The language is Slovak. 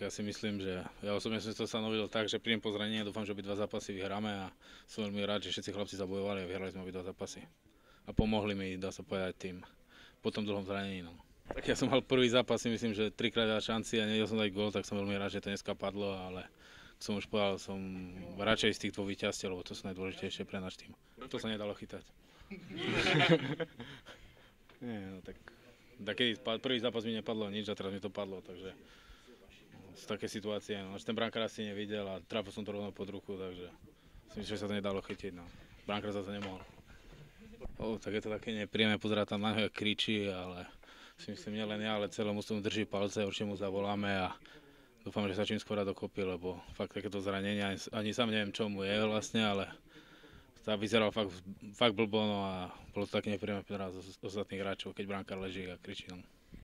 ja si myslím, že ja osobne som to stanovil tak, že prídem po zranenie, dúfam, že obidva zápasy vyhráme a som veľmi rád, že všetci chlapci zabojovali a vyhrali sme obidva zápasy. A pomohli mi, dá sa povedať, tým po tom dlhom zranení. No. Tak ja som mal prvý zápas, si myslím, že 3-krát dal šanci a nevedel som dať gól, tak som veľmi rád, že to dneska padlo, ale som už povedal, som radšej z tých dvoch víťazstiev, lebo to sú najdôležitejšie pre náš tým. To sa nedalo chytať. Nie, no tak takedy prvý zápas mi nepadlo nič a teraz mi to padlo, takže z také situácie, no, ten brankár asi nevidel a trafil som to rovno pod ruku, takže si myslím, že sa to nedalo chytiť, no. Brankár zase nemohol. Tak je to také nepríjemné pozerať tam na neho, jak kričí, ale si myslím, nielen ja, ale celé mužstvo mu drží palce, určite mu zavoláme a dúfam, že sa čím skôr dokopí, lebo fakt takéto zranenie, ani sám neviem, čo mu je vlastne, ale vyzeral fakt blbo, no a bolo to také nepríjemné z ostatných hráčov, keď brankár leží a kričí. No.